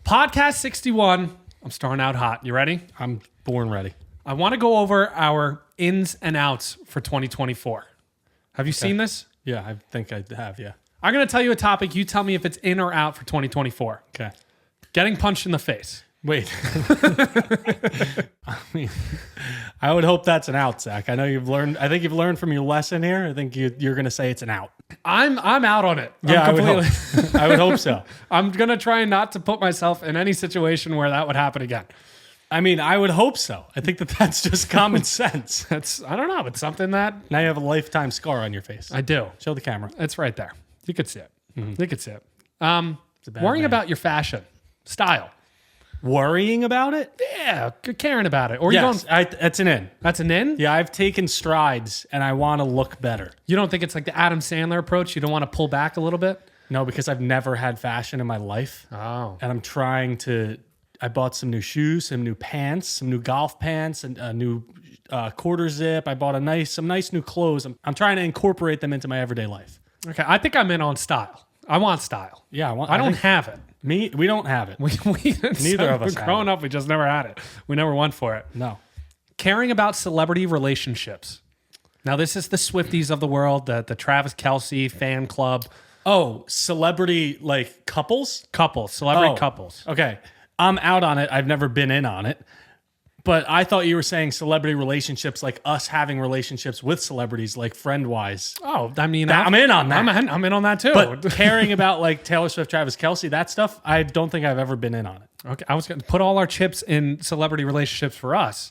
Podcast 61. I'm starting out hot. You ready? I'm born ready. I want to go over our ins and outs for 2024. Have you seen this? Yeah, I think I have, yeah. I'm going to tell you a topic. You tell me if it's in or out for 2024. Okay. Getting punched in the face. Wait. I mean, I would hope that's an out, Zach. I know you've learned. I think you've learned from your lesson here. I think you're going to say it's an out. I'm out on it. Yeah, I would hope. I would hope so. I'm going to try not to put myself in any situation where that would happen again. I mean, I would hope so. I think that's just common sense. I don't know. It's something that Now you have a lifetime scar on your face. I do. Show the camera. It's right there. You could see it. You could see it. It's a bad Worrying man. about your fashion, style. Worrying about it? Yeah, caring about it. Or Yes, you don't. that's an in. That's an in? Yeah, I've taken strides and I want to look better. You don't think it's like the Adam Sandler approach? You don't want to pull back a little bit? No, because I've never had fashion in my life. Oh. And I'm trying to. I bought some new shoes, some new pants, some new golf pants, and a new quarter zip. I bought some nice new clothes. I'm trying to incorporate them into my everyday life. Okay, I think I'm in on style. I want style. Yeah, I don't have it. We don't have it. Neither of us have Growing it. up, we just never had it. We never went for it. No. Caring about celebrity relationships. Now, this is the Swifties of the world, the Travis Kelce fan club. Oh, celebrity like couples? Celebrity couples. Okay. I'm out on it. I've never been in on it. But I thought you were saying celebrity relationships, like us having relationships with celebrities, like friend-wise. Oh, I mean, I'm in on that. I'm in on that too. But caring about like Taylor Swift, Travis Kelce, that stuff, I don't think I've ever been in on it. Okay, I was going to put all our chips in celebrity relationships for us,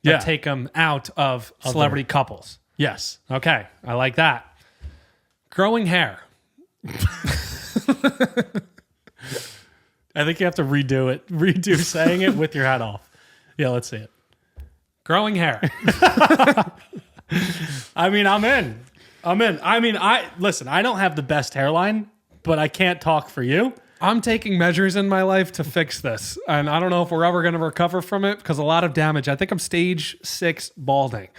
but Yeah. take them out of celebrity couples. Yes. Okay, I like that. Growing hair. I think you have to redo saying it with your hat off. Yeah, let's see it. Growing hair. I mean, I'm in. I mean, listen, I don't have the best hairline, but I can't talk for you. I'm taking measures in my life to fix this, and I don't know if we're ever going to recover from it because a lot of damage. I think I'm stage 6 balding.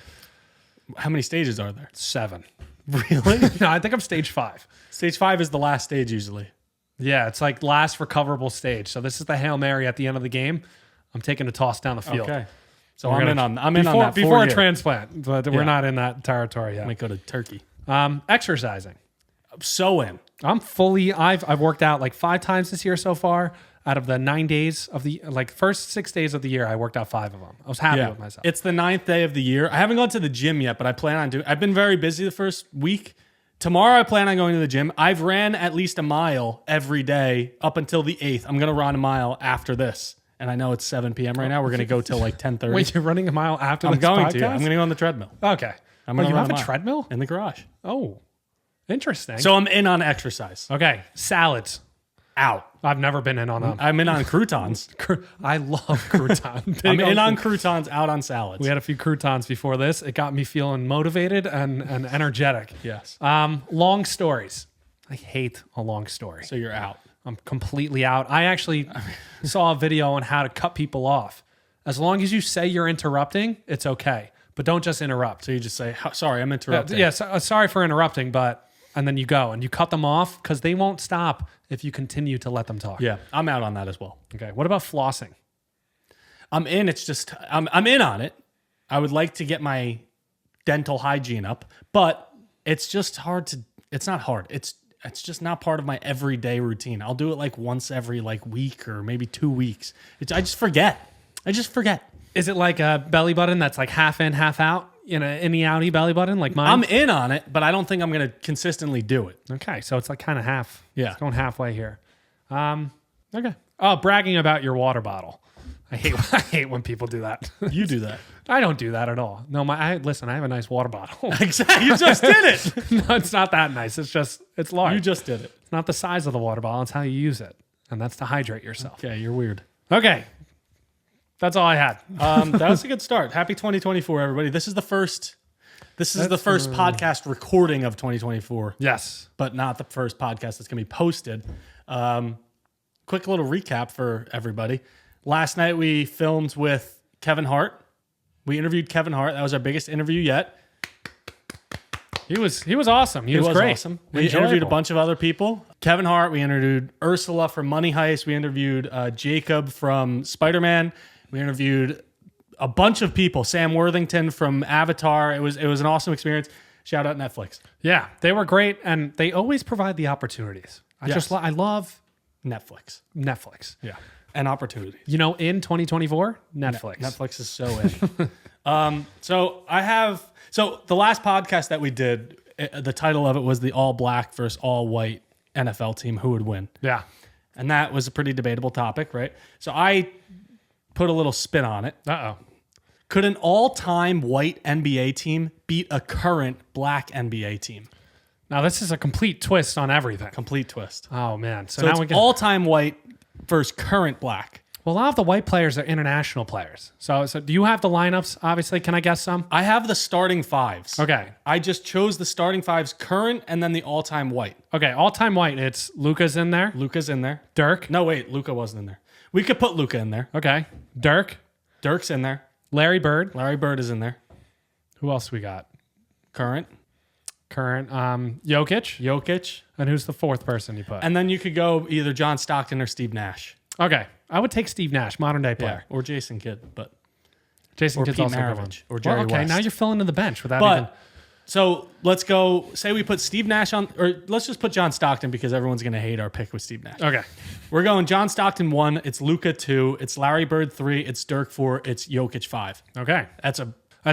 How many stages are there? 7. Really? No, I think I'm stage 5. Stage 5 is the last stage usually. Yeah, it's like last recoverable stage. So this is the Hail Mary at the end of the game. I'm taking a toss down the field. Okay. So We're I'm in gonna- on that before for a you. transplant, but we're Yeah. not in that territory yet. I might go to Turkey. Exercising. I'm so in. I'm fully. I've worked out like 5 times this year so far. Out of the 9 days of the first 6 days of the year, I worked out 5 of them. I was happy with myself. It's the 9th day of the year. I haven't gone to the gym yet, but I plan on doing. I've been very busy the first week. Tomorrow I plan on going to the gym. I've ran at least a mile every day up until the 8th. I'm going to run a mile after this. And I know it's 7 p.m. right now. We're going to go till like 10:30. Wait, you're running a mile after I'm this going podcast? to. I'm going to go on the treadmill. Okay. I'm Wait, gonna you run have a mile treadmill? in the garage. Oh, interesting. So I'm in on exercise. okay, salads. Out. I've never been in on them. I'm in on croutons. I love crouton. I'm in on croutons, out on salads. We had a few croutons before this. It got me feeling motivated and energetic. Yes. Long stories. I hate a long story. So you're out. I'm completely out. I actually saw a video on how to cut people off. As long as you say you're interrupting, it's okay. But don't just interrupt. So you just say, sorry, I'm interrupting. Yeah, sorry for interrupting, and then you go and you cut them off because they won't stop if you continue to let them talk. Yeah, I'm out on that as well. Okay. What about flossing? I'm in. It's just, I'm in on it. I would like to get my dental hygiene up, but it's just hard to, it's not hard. It's just not part of my everyday routine. I'll do it like once every like week or maybe 2 weeks. I just forget. Is it like a belly button that's like half in, half out? In the outie belly button like mine? I'm in on it, but I don't think I'm going to consistently do it. Okay, so it's like kind of half. Yeah. It's going halfway here. Okay. Oh, bragging about your water bottle. I hate when people do that. You do that. I don't do that at all. No, listen, I have a nice water bottle. Exactly. You just did it. No, it's not that nice. It's large. You just did it. It's not the size of the water bottle. It's how you use it. And that's to hydrate yourself. Okay, you're weird. Okay. That's all I had. That was a good start. Happy 2024, everybody. This is the first podcast recording of 2024. Yes. But not the first podcast that's going to be posted. Quick little recap for everybody. Last night we filmed with Kevin Hart. We interviewed Kevin Hart. That was our biggest interview yet. He was awesome. He was great. Awesome. We interviewed a bunch of other people. Kevin Hart. We interviewed Ursula from Money Heist. We interviewed Jacob from Spider-Man. We interviewed a bunch of people. Sam Worthington from Avatar. It was an awesome experience. Shout out Netflix. Yeah, they were great, and they always provide the opportunities. I love Netflix. Yeah. And opportunities. You know, in 2024, Netflix. Netflix is so in. So the last podcast that we did, the title of it was the all black versus all white NFL team. Who would win? Yeah. And that was a pretty debatable topic, right? So I put a little spin on it. Uh-oh. Could an all-time white NBA team beat a current black NBA team? Now, this is a complete twist on everything. Complete twist. Oh, man. So now it's all-time white versus current black. Well, a lot of the white players are international players. So do you have the lineups, obviously? Can I guess some? I have the starting fives. Okay. I just chose the starting fives current and then the all-time white. Okay, all-time white, it's Luka's in there. Luka's in there. Dirk. No, wait, Luka wasn't in there. We could put Luka in there. Okay. Dirk. Dirk's in there. Larry Bird. Larry Bird is in there. Who else we got? Current. Jokic. And who's the fourth person you put? And then you could go either John Stockton or Steve Nash. Okay. I would take Steve Nash, modern day player. Or Jason Kidd, but Jason Kidd's Pete also a good one. Maravich or Jerry okay, West. now you're filling in the bench without But even... so let's go. Say we put Steve Nash on, or let's just put John Stockton because everyone's going to hate our pick with Steve Nash. Okay. We're going John Stockton 1. It's Luka 2. It's Larry Bird 3. It's Dirk 4. It's Jokic 5. Okay. That's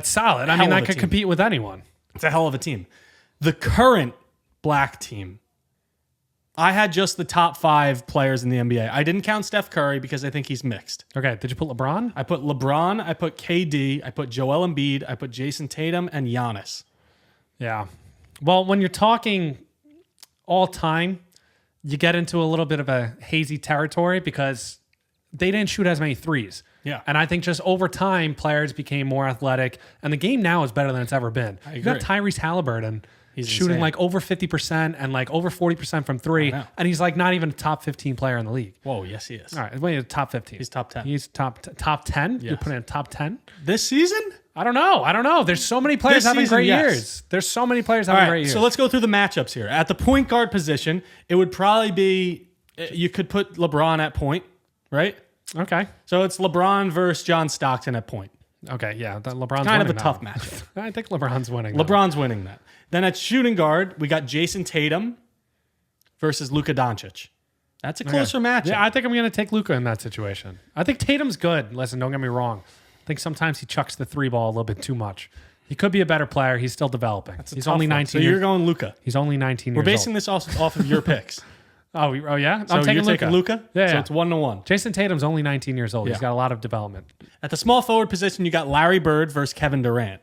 solid. I hell mean, of I a could team. compete with anyone. It's a hell of a team. The current black team, I had just the top 5 players in the NBA. I didn't count Steph Curry because I think he's mixed. Okay. Did you put LeBron? I put LeBron. I put KD. I put Joel Embiid. I put Jason Tatum and Giannis. Yeah. Well, when you're talking all time, you get into a little bit of a hazy territory because they didn't shoot as many threes. Yeah. And I think just over time, players became more athletic, and the game now is better than it's ever been. I You got agree. Tyrese Halliburton He's shooting insane. like over 50% and like over 40% from three, know. and he's like not even a top 15 player in the league. Whoa, yes, he is. All right, wait, top 15. He's top 10. He's top 10. You Yes. put in top 10. This season? I don't know. There's so many players This having season, great yes. years. There's so many players All having right, great years. so let's go through the matchups here. At the point guard position, it would probably be, you could put LeBron at point, right? Okay. So it's LeBron versus John Stockton at point. Okay. Yeah. LeBron's Kind of a winning that tough one. matchup. I think LeBron's winning. that LeBron's winning that. Then at shooting guard, we got Jason Tatum versus Luka Doncic. That's a closer matchup. Yeah, I think I'm going to take Luka in that situation. I think Tatum's good. Listen, don't get me wrong. I think sometimes he chucks the three ball a little bit too much. He could be a better player. He's still developing. He's only 19 So years you're going Luka. He's only 19 We're years basing old. this off of your picks. Oh, yeah? So I'm taking you're Luka. taking Luka? Yeah, So yeah. it's 1-1. Jason Tatum's only 19 years old. Yeah. He's got a lot of development. At the small forward position, you got Larry Bird versus Kevin Durant.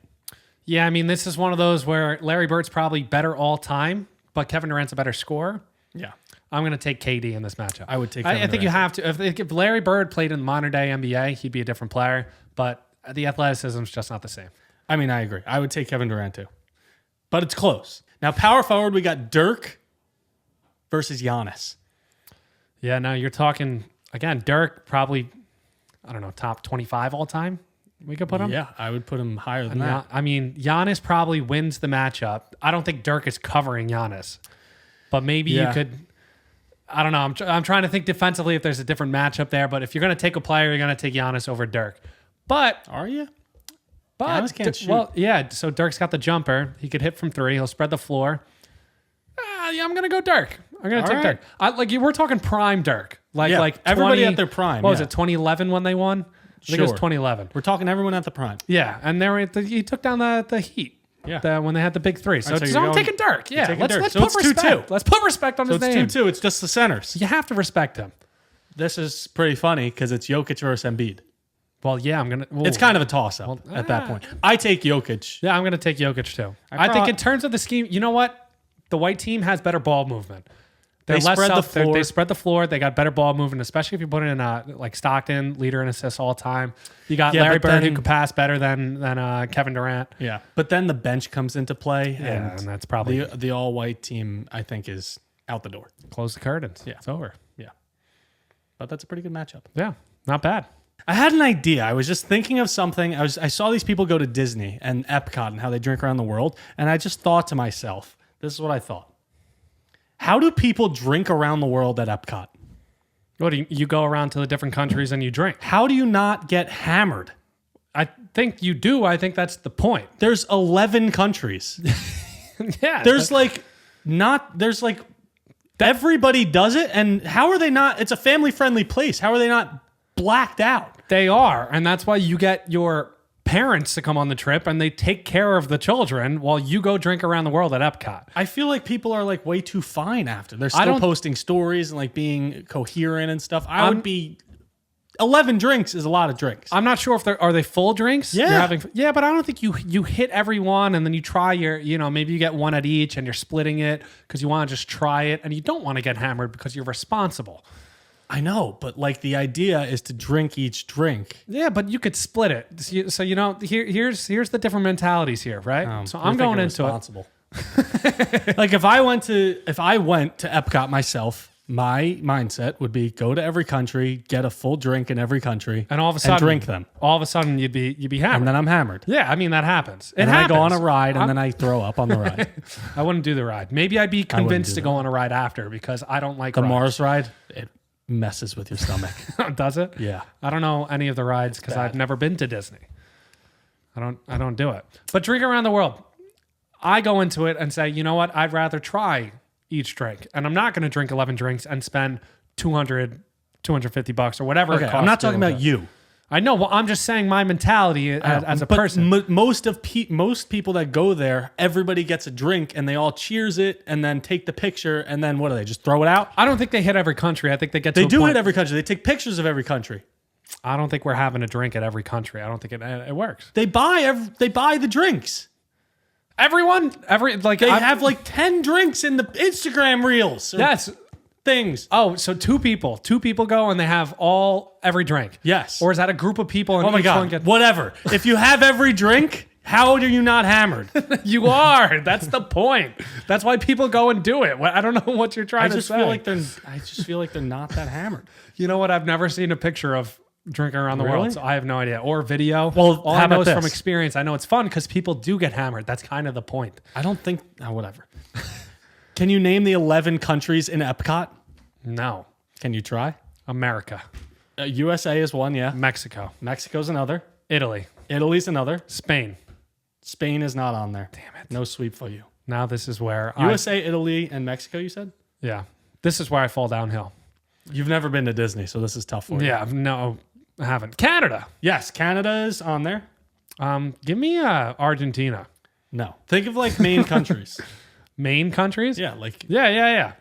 Yeah, I mean, this is one of those where Larry Bird's probably better all time, but Kevin Durant's a better scorer. Yeah. I'm going to take KD in this matchup. I would take I Kevin think you Durant. have to. If Larry Bird played in modern day NBA, he'd be a different player, but the athleticism's just not the same. I mean, I agree. I would take Kevin Durant too. But it's close. Now, power forward, we got Dirk versus Giannis. Yeah, no, you're talking, again, Dirk probably, I don't know, top 25 all time. We could put him. Yeah, I would put him higher than that. I mean, Giannis probably wins the matchup. I don't think Dirk is covering Giannis, but maybe you could. I don't know. I'm trying to think defensively if there's a different matchup there. But if you're going to take a player, you're going to take Giannis over Dirk. But Are you? Giannis can't shoot. Well, yeah. So Dirk's got the jumper. He could hit from three. He'll spread the floor. Yeah, I'm going to go Dirk. I'm going to take right. Dirk. We're talking prime Dirk. Like everybody 20 at their prime. What was yeah. it? 2011 when they won. I think it was Sure. 2011. We're talking everyone at the prime. Yeah, and he took down the Heat. Yeah. When they had the big three. So, All right, so I'm you're taking Dirk. Yeah, taking let's Dirk. let's So put it's respect. 2-2. Let's put respect on So his it's name. 2-2. It's just the centers. You have to respect him. This is pretty funny because it's Jokic versus Embiid. Well, yeah, I'm gonna. It's kind of a toss-up at that point. I take Jokic. Yeah, I'm gonna take Jokic too. I I think in terms of the scheme, you know what? The white team has better ball movement. They're They less spread the self- they're- floor. They spread the floor. They got better ball movement, especially if you put in like Stockton, leader in assists all time. You got Yeah, Larry but Bird then- who could pass better than Kevin Durant. Yeah. But then the bench comes into play. Yeah, and that's probably the all-white team, I think, is out the door. close the curtains. Yeah. It's over. Yeah. But that's a pretty good matchup. Yeah, not bad. I had an idea. I was just thinking of something. I saw these people go to Disney and Epcot and how they drink around the world. And I just thought to myself, this is what I thought. How do people drink around the world at Epcot? What do you go around to the different countries and you drink? How do you not get hammered? I think you do. I think that's the point. There's 11 countries. Yeah. There's everybody does it. And how are they not? It's a family friendly place. How are they not blacked out? They are. And that's why you get your parents to come on the trip and they take care of the children while you go drink around the world at Epcot. I feel like people are like way too fine after. They're still posting stories and like being coherent and stuff. I would be 11 drinks is a lot of drinks. I'm not sure if are they full drinks? Yeah. But I don't think you hit every one and then you try maybe you get one at each and you're splitting it because you want to just try it and you don't want to get hammered because you're responsible. I know, but like the idea is to drink each drink. Yeah, but you could split it. So here's the different mentalities here, right? So I'm going into it. Like if I went to Epcot myself, my mindset would be go to every country, get a full drink in every country, and all of a sudden drink them. All of a sudden you'd be hammered, and then I'm hammered. Yeah, I mean that happens. And I go on a ride, and then I throw up on the ride. I wouldn't do the ride. Maybe I'd be convinced to go on a ride after because I don't like the rides. Mars ride. It messes with your stomach. Does it? Yeah. I don't know any of the rides because I've never been to Disney. I don't do it. But drink around the world. I go into it and say, you know what? I'd rather try each drink. And I'm not going to drink 11 drinks and spend $200, $250 or whatever it costs. I'm not talking about you. I know. Well, I'm just saying my mentality as a person. Most people that go there, everybody gets a drink and they all cheers it and then take the picture and then what do they just throw it out? I don't think they hit every country. I think they get to They a do point. hit every country. They take pictures of every country. I don't think we're having a drink at every country. I don't think it works. They buy the drinks. Everyone, they have like 10 drinks in the Instagram reels. Yes. Things. Oh, so two people go and they have every drink. Yes. Or is that a group of people? And oh my God. Whatever. If you have every drink, how are you not hammered? You are. That's the point. That's why people go and do it. I don't know what you're trying to say. I just feel like they're not that hammered. You know what? I've never seen a picture of drinking around the Really? world, so I have no idea. Or video. Well, all how I know about is this? from experience. I know it's fun because people do get hammered. That's kind of the point. I don't think. Whatever. Can you name the 11 countries in Epcot? No. Can you try? America. USA is one, yeah. Mexico. Mexico's another. Italy. Italy's another. Spain. Spain is not on there. Damn it. No sweep for you. Now this is where USA, Italy, and Mexico, you said? Yeah. This is where I fall downhill. You've never been to Disney, so this is tough for you. Yeah, no, I haven't. Canada. Yes, Canada is on there. Give me Argentina. No. Think of like main countries. Main countries? Yeah, like Yeah.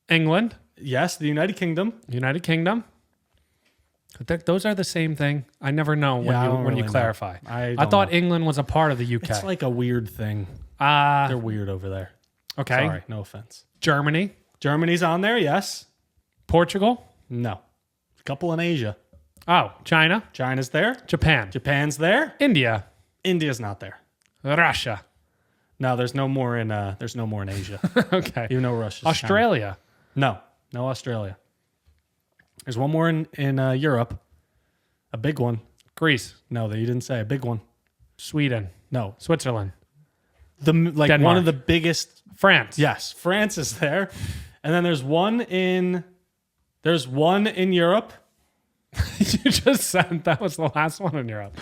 England. yes, the United Kingdom. United Kingdom. Those are the same thing. I never know when you clarify. I thought England was a part of the UK. It's like a weird thing. They're weird over there. Okay. Sorry, no offense. Germany. Germany's on there, yes. Portugal. No. A couple in Asia. Oh, China. China's there. Japan. Japan's there. India. India's not there. Russia. No, there's no more in Asia. Okay. Even though Russia's Australia. China. No Australia. There's one more in Europe. A big one. Greece. No, you didn't say a big one. Sweden. No. Switzerland. Denmark. One of the biggest. France. Yes, France is there. And then there's one in Europe. You just said that was the last one in Europe.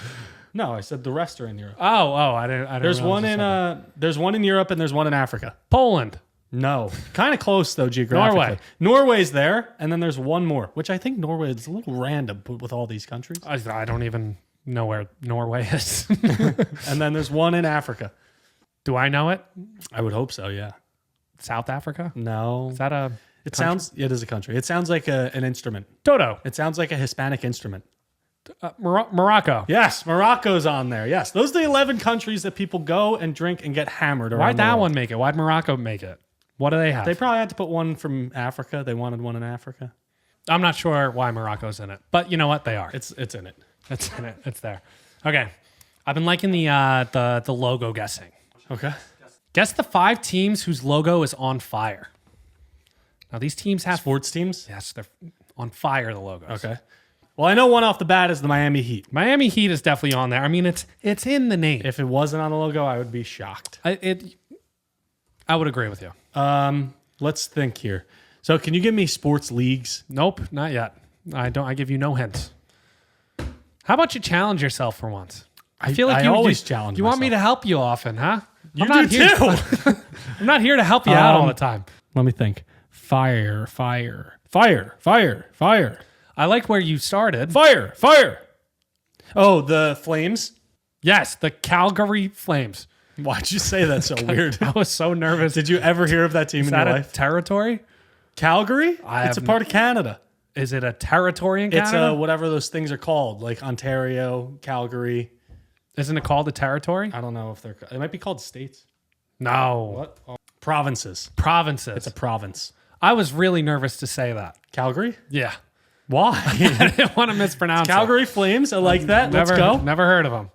No, I said the rest are in Europe. Oh, I didn't. There's one in Europe and there's one in Africa. Poland. No, kind of close though geographically. Norway's there, and then there's one more, which I think Norway is a little random with all these countries. I don't even know where Norway is. And then there's one in Africa. Do I know it? I would hope so. Yeah. South Africa? No. Is that a? It is a country. It sounds like an instrument. Toto. It sounds like a Hispanic instrument. Morocco. Yes, Morocco's on there. Yes, those are the 11 countries that people go and drink and get hammered around. Why'd that one make it? Why'd Morocco make it? What do they have? They probably had to put one from Africa. They wanted one in Africa. I'm not sure why Morocco's in it, but you know what? They are. It's in it. It's in it. It's there. Okay. I've been liking the logo guessing. Okay. Guess the 5 teams whose logo is on fire. Now these teams have Sports teams? Yes, they're on fire. The logos. Okay. Well, I know one off the bat is the Miami Heat. Miami Heat is definitely on there. I mean, it's in the name. If it wasn't on the logo, I would be shocked. I would agree with you. Let's think here. So can you give me sports leagues? Nope, not yet. I give you no hints. How about you challenge yourself for once? I feel like I always challenge You want me myself. to help you often, huh? You I'm not do here, too. I'm not here to help you out all the time. Let me think. Fire. I like where you started. Fire. Oh, the Flames? Yes, the Calgary Flames. Why'd you say that so weird? I was so nervous. Did you ever hear of that team Is in that your a life? territory? Calgary? I It's a have part of Canada. Is it a territory in It's Canada? whatever those things are called, like Ontario, Calgary. Isn't it called a territory? I don't know if they're. It might be called states. No. What? Oh, provinces. Provinces. It's a province. I was really nervous to say that. Calgary? Yeah. Why? I didn't want to mispronounce Calgary Flames. I like that. it. Let's go. Never heard of them.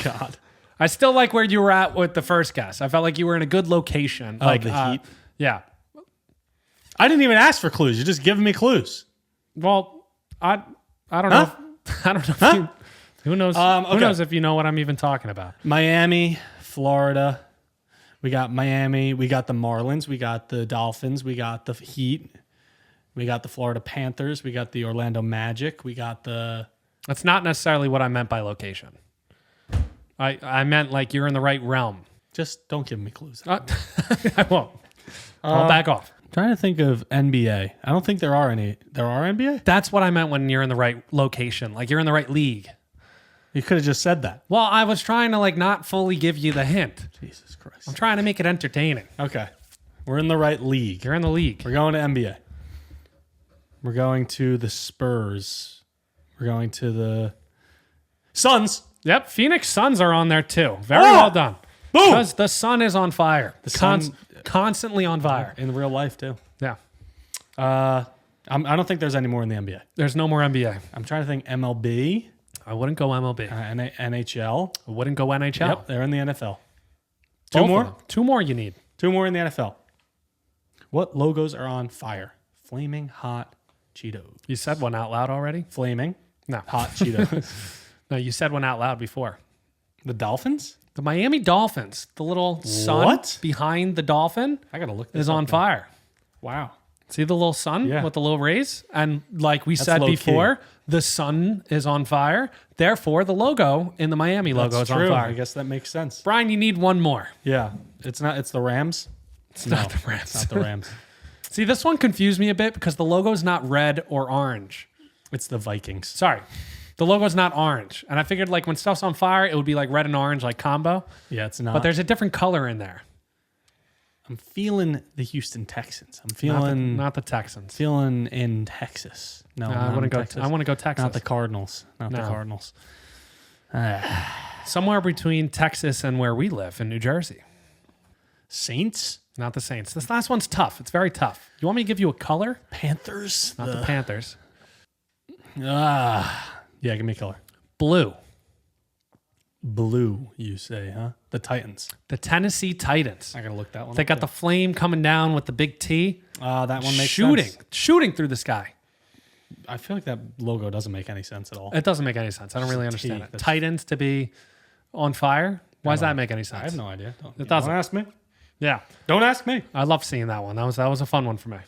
God. I still like where you were at with the first guess. I felt like you were in a good location. Like the Heat? Yeah. I didn't even ask for clues. You're just giving me clues. Well, I don't know. I don't know. If you, who knows? Who Okay. knows if you know what I'm even talking about? Miami, Florida. We got Miami. We got the Marlins. We got the Dolphins. We got the Heat. We got the Florida Panthers. We got the Orlando Magic. We got the... That's not necessarily what I meant by location. I meant like you're in the right realm. Just don't give me clues. I won't. I'll back off. Trying to think of NBA. I don't think there are any. There are NBA? That's what I meant when you're in the right location. Like you're in the right league. You could have just said that. Well, I was trying to like not fully give you the hint. Jesus Christ. I'm trying to make it entertaining. Okay. We're in the right league. You're in the league. We're going to NBA. We're going to the Spurs. We're going to the Suns. Yep, Phoenix Suns are on there too. Very Oh! well done. Boom! Because the sun is on fire. The sun- constantly on fire. In real life, too. Yeah. I don't think there's any more in the NBA. There's no more NBA. I'm trying to think MLB, I wouldn't go MLB. NHL. I wouldn't go NHL. Yep, they're in the NFL. Both Two of more? them. Two more you need. Two more in the NFL. What logos are on fire? Flaming hot Cheetos. You said one out loud already? Flaming No. hot Cheetos. No, you said one out loud before. The Dolphins? The Miami Dolphins, the little sun What? behind the dolphin I gotta look this is up on now. fire. Wow. See the little sun Yeah. with the little rays? And like we said low key. before, the sun is on fire. Therefore, the logo in the Miami logo is That's true. on I fire. guess that makes sense. Brian, you need one more. Yeah. It's the Rams. It's not the Rams. It's not the Rams. See, this one confused me a bit because the logo is not red or orange. It's the Vikings. Sorry. The logo's not orange. And I figured like when stuff's on fire, it would be like red and orange, like combo. Yeah, it's not. But there's a different color in there. I'm feeling the Houston Texans. I'm Not feeling not the Texans. feeling in Texas. No, I not want to in go. Texas. I want to go Texas. Not the Cardinals. Not the No. Cardinals. Somewhere between Texas and where we live in New Jersey. Saints? Not the Saints. This last one's tough. It's very tough. You want me to give you a color? Panthers? Not the Panthers. Yeah, give me a color. Blue. Blue, you say, huh? The Titans. The Tennessee Titans. I gotta look that one They up. got the flame coming down with the big T. That one makes shooting, sense. shooting through the sky. I feel like that logo doesn't make any sense at all. It doesn't make any sense. I don't really T. understand it. That's- Titans to be on fire. Why does that make any I sense? have no idea. doesn't. Don't ask me. Yeah, Don't ask me. I love seeing that one. That was a fun one for me.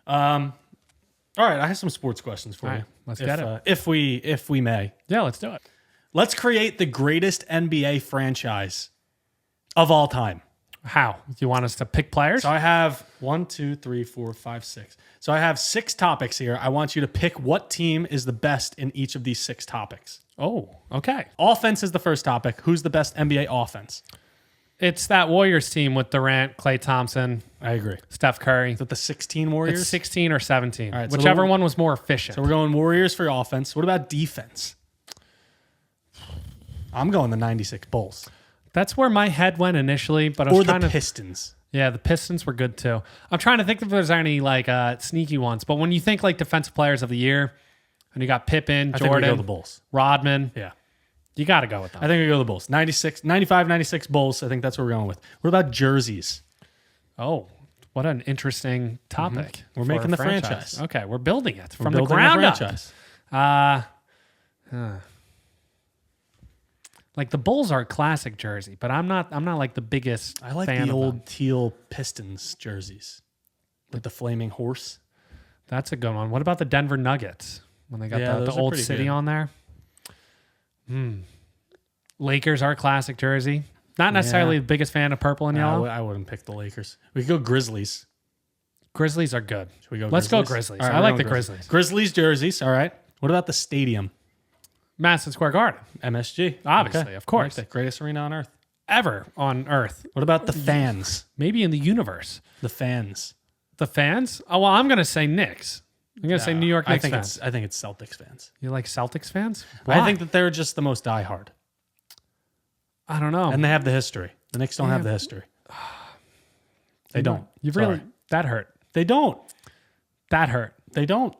All right, I have some sports questions for All you. right, let's get it. If we may. Yeah, let's do it. Let's create the greatest NBA franchise of all time. How? Do you want us to pick players? So I have 1, 2, 3, 4, 5, 6. So I have 6 topics here. I want you to pick what team is the best in each of these 6 topics. Oh, okay. Offense is the first topic. Who's the best NBA offense? It's that Warriors team with Durant, Klay Thompson, I agree. Steph Curry. Is it the 16 Warriors? It's 16 or 17. All right, so Whichever the- one was more efficient. So we're going Warriors for offense. What about defense? I'm going the 96 Bulls. That's where my head went initially, but I was Or the trying to. Pistons. Yeah, the Pistons were good too. I'm trying to think if there's any like sneaky ones, but when you think like defensive players of the year, and you got Pippen, I think we go Jordan, the Bulls. Rodman, Yeah. you got to go with them. I think we go the Bulls. 95, 96 Bulls. I think that's what we're going with. What about jerseys? Oh, what an interesting topic. We're for making a the franchise. Okay, we're building it We're from the building ground the up. franchise. Like the Bulls are a classic jersey, but I'm not like the biggest I like fan the of old them. teal Pistons jerseys with the flaming horse. That's a good one. What about the Denver Nuggets when they got Yeah, the those are old pretty city good. on there? Lakers are a classic jersey. Not necessarily the biggest fan of purple and yellow. I wouldn't pick the Lakers. We could go Grizzlies. Grizzlies are good. Should we go Let's Grizzlies? go Grizzlies. All right, I we're like going the Grizzlies. Grizzlies jerseys. All right. What about the stadium? Madison Square Garden, MSG. obviously, Okay. of course. I like that. Greatest arena on earth. Ever on Earth. What about the fans? Maybe in the universe. The fans. The fans? Oh, well, I'm going to say Knicks. I'm going to say New York Knicks fans. I think it's Celtics fans. You like Celtics fans? I think that they're just the most diehard. I don't know. And they have the history. The Knicks don't have the history. They don't. You Sorry. really, that hurt. They don't. That hurt. They don't.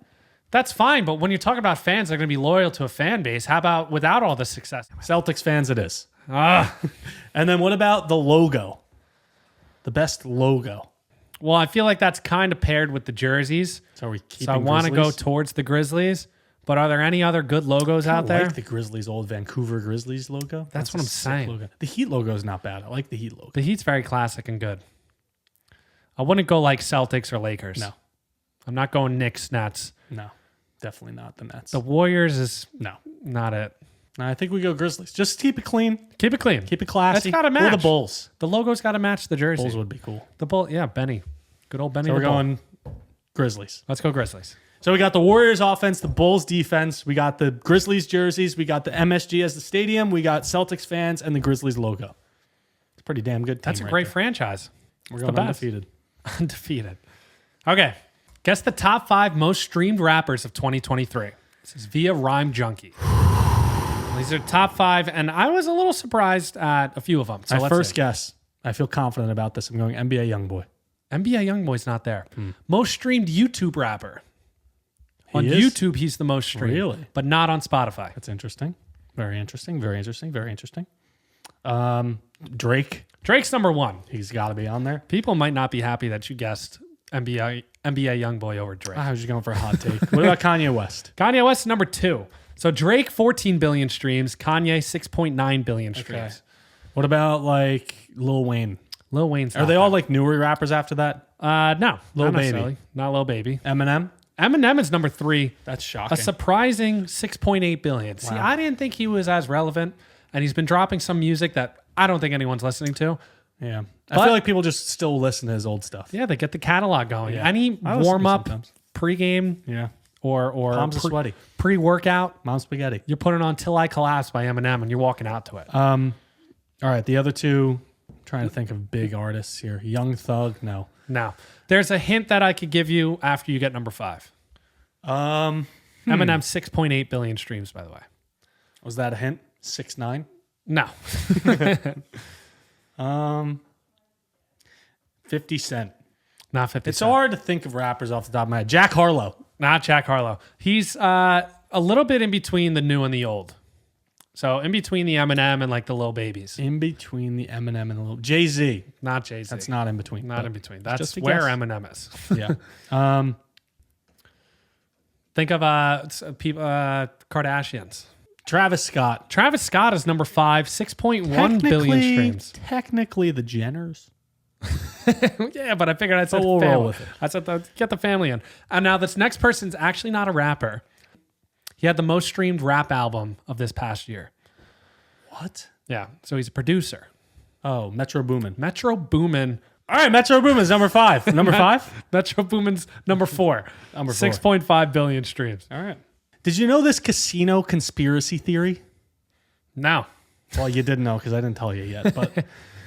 That's fine, but when you're talking about fans that are going to be loyal to a fan base, how about without all the success? Celtics fans it is. Ah. And then what about the logo? The best logo. Well, I feel like that's kind of paired with the jerseys. So are we keeping So I want to go Grizzlies? towards the Grizzlies. But are there any other good logos out I there? like the Grizzlies old Vancouver Grizzlies logo. That's what a I'm sick saying. logo. The Heat logo is not bad. I like the Heat logo. The Heat's very classic and good. I wouldn't go like Celtics or Lakers. No. I'm not going Knicks, Nets. No. Definitely not the Nets. The Warriors is No. not it. No, I think we go Grizzlies. Just keep it clean. Keep it clean. Keep it classy. That's gotta Or match. the Bulls. The logo's got to match the jersey. Bulls would be cool. The Bull, yeah, Benny. Good old Benny. So the we're Bull. going Grizzlies. Let's go Grizzlies. So we got the Warriors offense, the Bulls defense. We got the Grizzlies jerseys. We got the MSG as the stadium. We got Celtics fans and the Grizzlies logo. It's a pretty damn good team. That's a right great there. franchise. We're the going best. undefeated. Undefeated. Okay. Guess the top 5 most streamed rappers of 2023. This is via Rhyme Junkie. These are top 5, and I was a little surprised at a few of them. So My let's first see. guess. I feel confident about this. I'm going NBA Youngboy. NBA Youngboy's not there. Most streamed YouTube rapper. On He is? YouTube, he's the most streamed. Really? But not on Spotify. That's interesting. Very interesting. Very interesting. Very interesting. Drake. Drake's number 1. He's got to be on there. People might not be happy that you guessed NBA Youngboy over Drake. I was just going for a hot take. What about Kanye West? Kanye West is number 2. So Drake, 14 billion streams. Kanye, 6.9 billion streams. What about like Lil Wayne? Lil Wayne's Are not they there. all like newer rappers after that? No. Lil not Baby. necessarily. Not Lil Baby. Eminem? Eminem is number 3. That's A shocking. surprising 6.8 billion. See, I didn't think he was as relevant. And he's been dropping some music that I don't think anyone's listening to. Yeah. I But- feel like people just still listen to his old stuff. Yeah, they get the catalog going. Yeah. Any I listen to warm up, sometimes. pregame, Yeah. or Palms are sweaty. pre-workout, Mom spaghetti. you're putting on Till I Collapse by Eminem and you're walking out to it. All right. The other two, I'm trying to think of big artists here. Young Thug. No. Now, there's a hint that I could give you after you get number 5. Eminem, 6.8 billion streams, by the way. Was that a hint? 6'9"? No. 50 Cent. Not 50 It's Cent. hard to think of rappers off the top of my head. Jack Harlow. Not Jack Harlow. He's a little bit in between the new and the old. So in between the Eminem and like the Lil Babies. In between the Eminem and the little Jay-Z. Not Jay-Z. That's not in between. Not but in between. That's just a where guess. Eminem is. Yeah. Think of people, Kardashians. Travis Scott. Travis Scott is number 5, 6.1 billion streams. Technically the Jenners. Yeah, but I figured I'd set But we'll the roll family. with it. I said get the family in. And now this next person's actually not a rapper. He had the most streamed rap album of this past year. What? Yeah, so he's a producer. Oh, Metro Boomin. Metro Boomin. All right, Metro Boomin's number 5. Number 5? Metro Boomin's number 4. Number 4. 6.5 billion streams. All right. Did you know this casino conspiracy theory? No. Well, you didn't know because I didn't tell you yet. But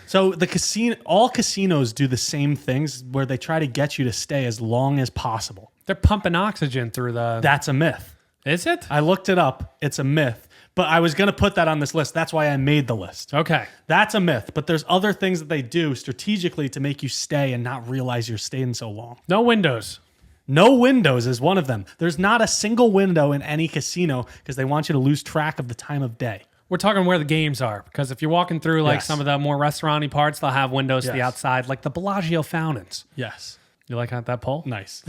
so the casino, all casinos do the same things where they try to get you to stay as long as possible. They're pumping oxygen through the... That's a myth. Is it? I looked it up. It's a myth. But I was going to put that on this list. That's why I made the list. Okay. That's a myth. But there's other things that they do strategically to make you stay and not realize you're staying so long. No windows. No windows is one of them. There's not a single window in any casino because they want you to lose track of the time of day. We're talking where the games are, because if you're walking through like Yes. some of the more restaurant-y parts, they'll have windows to the Yes. outside, like the Bellagio fountains. Yes. You like that poll? Nice.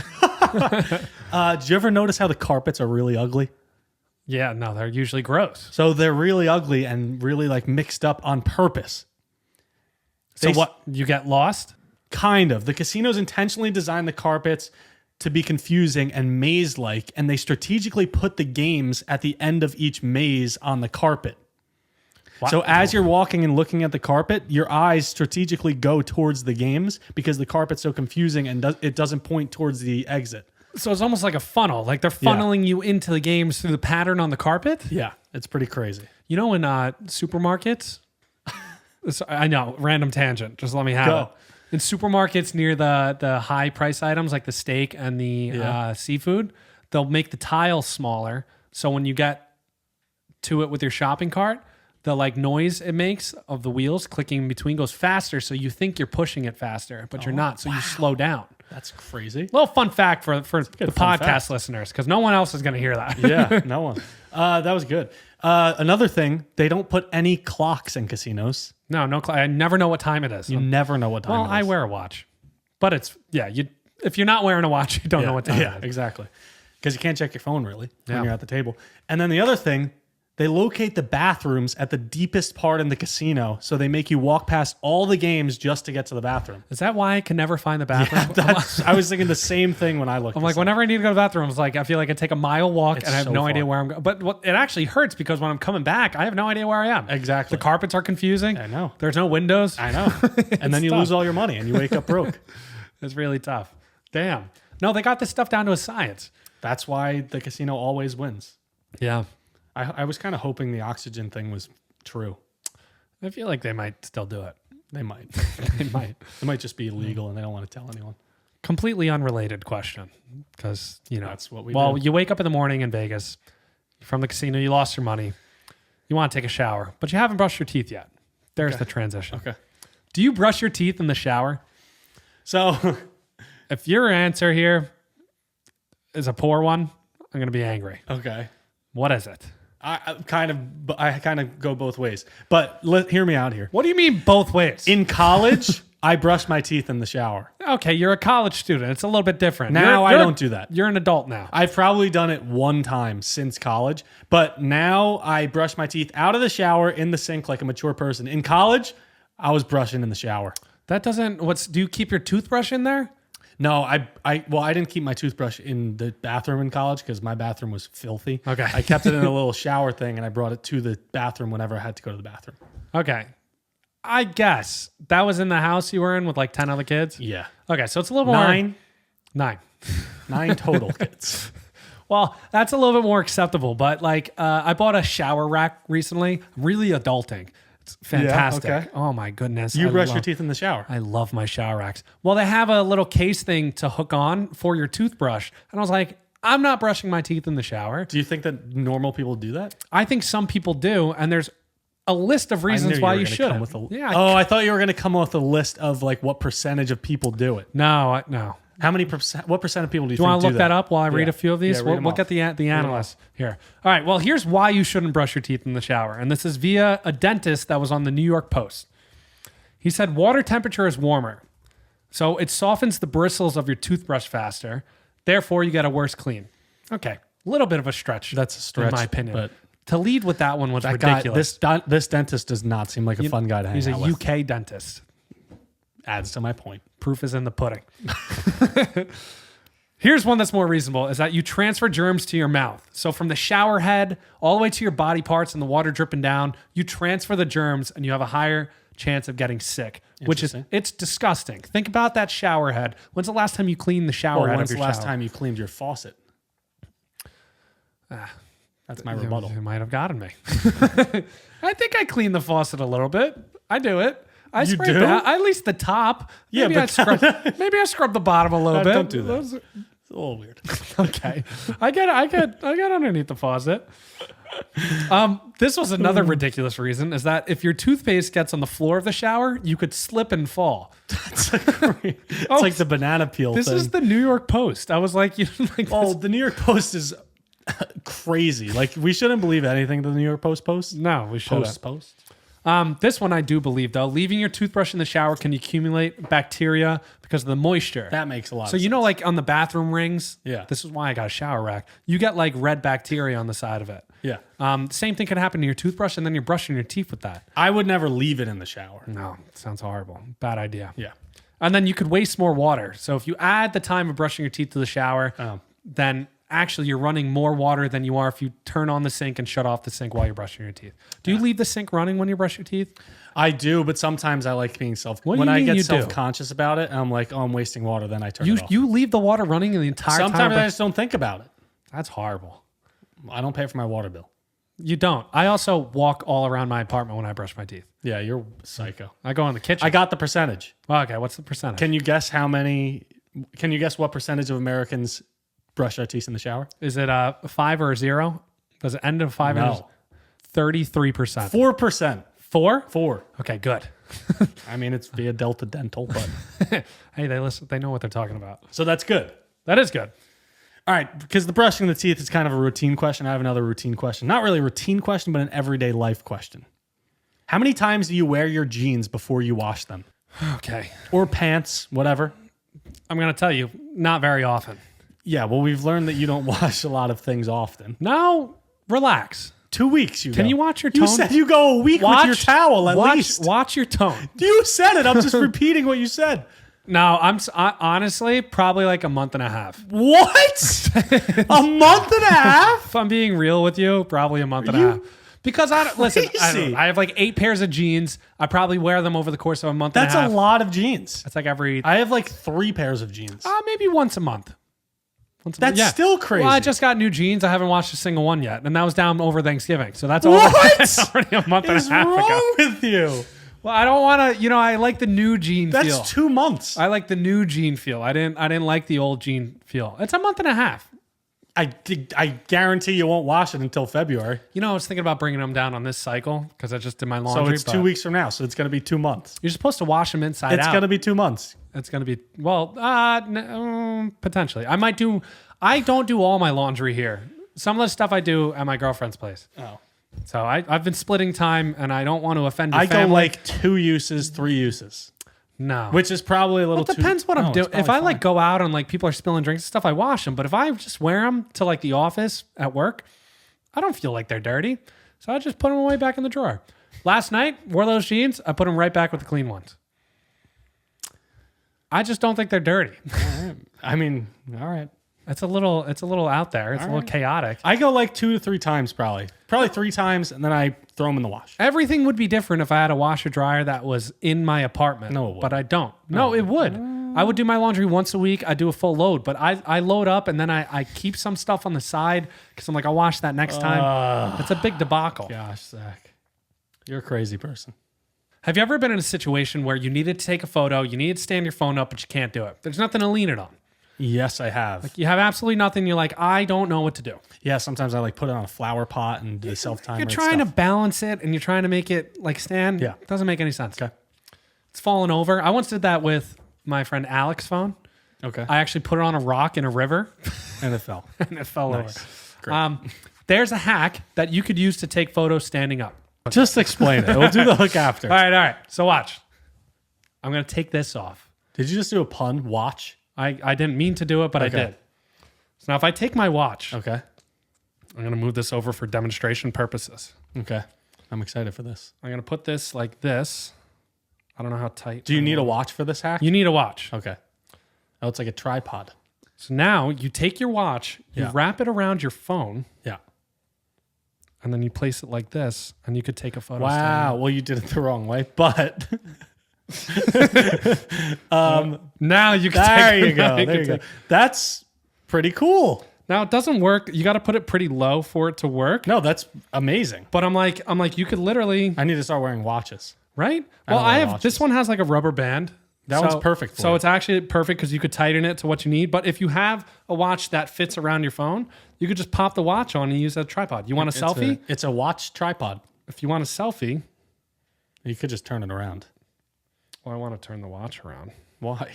Did you ever notice how the carpets are really ugly? Yeah, no, they're usually gross. So they're really ugly and really like mixed up on purpose. So what, you get lost? Kind of. The casinos intentionally design the carpets to be confusing and maze-like, and they strategically put the games at the end of each maze on the carpet. Wow. So as you're walking and looking at the carpet, your eyes strategically go towards the games because the carpet's so confusing and it doesn't point towards the exit. So it's almost like a funnel. Like they're funneling you into the games through the pattern on the carpet? Yeah, it's pretty crazy. You know, in supermarkets, I know, random tangent. Just let me have it. In supermarkets near the high price items like the steak and the seafood, they'll make the tiles smaller. So when you get to it with your shopping cart, the like noise it makes of the wheels clicking in between goes faster. So you think you're pushing it faster, but you're not. So you slow down. That's crazy. Little fun fact for the podcast listeners, because no one else is going to hear that. Yeah, no one. That was good. Another thing, they don't put any clocks in casinos. No, I never know what time it is. You never know what time it is. Well, I wear a watch. But it's, if you're not wearing a watch, you don't know what time it is. Yeah, exactly. Because you can't check your phone, really, when you're at the table. And then the other thing, they locate the bathrooms at the deepest part in the casino, so they make you walk past all the games just to get to the bathroom. Is that why I can never find the bathroom? Yeah, I was thinking the same thing when I looked. I'm like, whenever I need to go to the bathroom, it's like I feel like I take a mile walk and I have no idea where I'm going. But it actually hurts because when I'm coming back, I have no idea where I am. Exactly. The carpets are confusing. I know. There's no windows. I know. And then you lose all your money and you wake up broke. It's really tough. Damn. No, they got this stuff down to a science. That's why the casino always wins. Yeah. I was kind of hoping the oxygen thing was true. I feel like they might still do it. They might. They might. It might just be illegal and they don't want to tell anyone. Completely unrelated question, because that's what we do. Well, you wake up in the morning in Vegas from the casino, you lost your money, you want to take a shower, but you haven't brushed your teeth yet. There's the transition. Okay. Do you brush your teeth in the shower? So, if your answer here is a poor one, I'm going to be angry. Okay. What is it? I kind of go both ways, but hear me out here. What do you mean both ways? In college, I brushed my teeth in the shower. Okay, you're a college student. It's a little bit different. Now I don't do that. You're an adult now. I've probably done it one time since college, but now I brush my teeth out of the shower in the sink like a mature person. In college, I was brushing in the shower. That doesn't. Do you keep your toothbrush in there? No, I didn't keep my toothbrush in the bathroom in college because my bathroom was filthy. Okay. I kept it in a little shower thing and I brought it to the bathroom whenever I had to go to the bathroom. Okay. I guess that was in the house you were in with like 10 other kids? Yeah. Okay, so it's a little more... Nine. 9 total kids. Well, that's a little bit more acceptable, but like I bought a shower rack recently. Really adulting. It's fantastic. Yeah, okay. Oh my goodness. You brush your teeth in the shower. I love my shower racks. Well, they have a little case thing to hook on for your toothbrush. And I was like, I'm not brushing my teeth in the shower. Do you think that normal people do that? I think some people do. And there's a list of reasons why you shouldn't. I thought you were going to come up with a list of like what percentage of people do it. No. How many percent? What percent of people do you think do? You want to look that up while I read a few of these? Yeah, we'll get the analysts here. All right. Well, here's why you shouldn't brush your teeth in the shower. And this is via a dentist that was on the New York Post. He said water temperature is warmer, so it softens the bristles of your toothbrush faster. Therefore, you get a worse clean. Okay. A little bit of a stretch. That's a stretch, in my opinion. But to lead with that one was ridiculous. This dentist does not seem like a fun guy to hang out with. He's a UK dentist. Adds to my point. Proof is in the pudding. Here's one that's more reasonable, is that you transfer germs to your mouth. So from the shower head all the way to your body parts and the water dripping down, you transfer the germs and you have a higher chance of getting sick, it's disgusting. Think about that shower head. When's the last time you cleaned the shower head? When's the last time you cleaned your faucet? That's my rebuttal. You might have gotten me. I think I cleaned the faucet a little bit. I do it. I spray that. At least the top. Yeah, maybe I scrub the bottom a little bit. Don't do that. It's a little weird. Okay. I get underneath the faucet. This was another ridiculous reason, is that if your toothpaste gets on the floor of the shower, you could slip and fall. It's like the banana peel This thing. is the New York Post. I was like, the New York Post is crazy. Like, we shouldn't believe anything the New York Post posts. No, we shouldn't. Post. This one I do believe, though. Leaving your toothbrush in the shower can accumulate bacteria because of the moisture. That makes a lot of sense. So, like on the bathroom rings, yeah. This is why I got a shower rack. You get like red bacteria on the side of it. Yeah. Same thing could happen to your toothbrush, and then you're brushing your teeth with that. I would never leave it in the shower. No, it sounds horrible. Bad idea. Yeah. And then you could waste more water. So if you add the time of brushing your teeth to the shower, then actually you're running more water than you are if you turn on the sink and shut off the sink while you're brushing your teeth. Do you leave the sink running when you brush your teeth? I do, but sometimes I like being When I get self-conscious about it, I'm like, oh, I'm wasting water, then I turn it off. You leave the water running the entire time? Sometimes I just don't think about it. That's horrible. I don't pay for my water bill. You don't. I also walk all around my apartment when I brush my teeth. Yeah, you're psycho. I go in the kitchen. I got the percentage. Okay, what's the percentage? Can you guess what percentage of Americans brush their teeth in the shower? Is it a 5 or a 0? Does it end in 5? No. 33%. 4%. 4? 4. Okay, good. I mean, it's via Delta Dental, but Hey, they listen. They know what they're talking about. so that's good. That is good. All right, because the brushing the teeth is kind of a routine question. I have another routine question. Not really a routine question, but an everyday life question. How many times do you wear your jeans before you wash them? Okay. Or pants, whatever. I'm going to tell you, not very often. Yeah, well, we've learned that you don't wash a lot of things often. No, relax. 2 weeks, Can you watch your tone? You said you go a week with your towel at least. Watch your tone. You said it. I'm just repeating what you said. No, I honestly probably like a month and a half. What? A month and a half? If I'm being real with you, probably a month and a half. Because listen, I have like 8 pairs of jeans. I probably wear them over the course of a month and a half. That's a lot of jeans. That's like I have like 3 pairs of jeans. Maybe once a month. That's still crazy. Well, I just got new jeans. I haven't washed a single one yet, and that was down over Thanksgiving. So that's already a month and a half ago. What's wrong with you? Well, I don't want to. I like the new jean feel. That's 2 months. I like the new jean feel. I didn't like the old jean feel. It's a month and a half. I guarantee you won't wash it until February. I was thinking about bringing them down on this cycle because I just did my laundry. So it's 2 weeks from now. So it's going to be 2 months. You're supposed to wash them inside out. It's going to be 2 months. It's going to be, potentially. I don't do all my laundry here. Some of the stuff I do at my girlfriend's place. Oh. So I've been splitting time, and I don't want to offend your I family. go like 2 uses, 3 uses. No. Which is probably a little It depends what I'm doing. If I fine. go out and like people are spilling drinks and stuff, I wash them. But if I just wear them to like the office at work, I don't feel like they're dirty. So I just put them away back in the drawer. Last night, wore those jeans. I put them right back with the clean ones. I just don't think they're dirty. All right. I mean, all right. It's a little out there. It's a little chaotic. I go like 2 to 3 times probably 3 times, and then I throw them in the wash. Everything would be different if I had a washer dryer that was in my apartment. No, it wouldn't. But I don't. No, it would. I would do my laundry once a week. I do a full load, but I load up and then I keep some stuff on the side because I'm like, I'll wash that next time. It's a big debacle. Gosh, Zach, you're a crazy person. Have you ever been in a situation where you needed to take a photo, you needed to stand your phone up, but you can't do it? There's nothing to lean it on. Yes, I have. You have absolutely nothing. You're like, I don't know what to do. Yeah, sometimes I like put it on a flower pot and do the self-timer. You're trying to balance it and you're trying to make it like stand. Yeah. It doesn't make any sense. Okay. It's falling over. I once did that with my friend Alex's phone. Okay. I actually put it on a rock in a river. And it fell. And it fell over. Great. There's a hack that you could use to take photos standing up. Just explain it. We'll do the hook after. All right. So watch. I'm going to take this off. Did you just do a pun? Watch? I didn't mean to do it, but I did. So now if I take my watch, Okay. I'm going to move this over for demonstration purposes. Okay. I'm excited for this. I'm going to put this like this. I don't know how tight. Do you need a watch for this hack? You need a watch. Okay. Oh, it's like a tripod. So now you take your watch, you wrap it around your phone, Yeah. and then you place it like this, and you could take a photo. Wow. Well, you did it the wrong way, but Now you can there take you go. There you go. That's pretty cool. Now it doesn't work. You got to put it pretty low for it to work. No, that's amazing. But I'm like, you could literally, I need to start wearing watches. right? Well, don't wear I have watches. this one has like a rubber band. That one's perfect for So it. it's actually perfect because you could tighten it to what you need. But if you have a watch that fits around your phone, you could just pop the watch on and use that tripod. You want a selfie? It's a watch tripod. If you want a selfie, You could just turn it around. well, I want to turn the watch around. Why?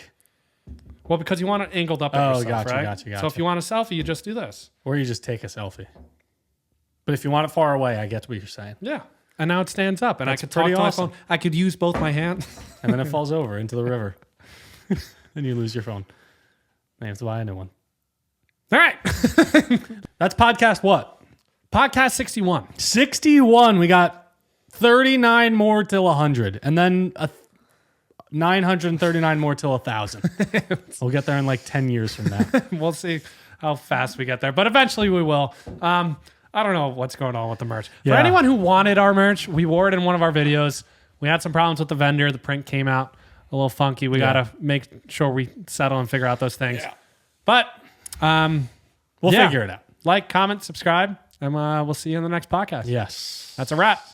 Well, because you want it angled up at yourself, right? Gotcha. So if you want a selfie, you just do this. Or you just take a selfie. But if you want it far away, I get what you're saying. Yeah. And now it stands up, and That's I could talk pretty to my awesome. phone. I could use both my hands. And then it falls over into the river. And you lose your phone. Then you have to buy a new one. All right. That's podcast what? Podcast 61. 61. We got 39 more till 100. And then 939 more till 1,000. We'll get there in like 10 years from now. We'll see how fast we get there. But eventually we will. I don't know what's going on with the merch. For anyone who wanted our merch, we wore it in one of our videos. We had some problems with the vendor. The print came out a little funky. We got to make sure we settle and figure out those things. Yeah. But we'll figure it out. Like, comment, subscribe, and we'll see you in the next podcast. Yes. That's a wrap.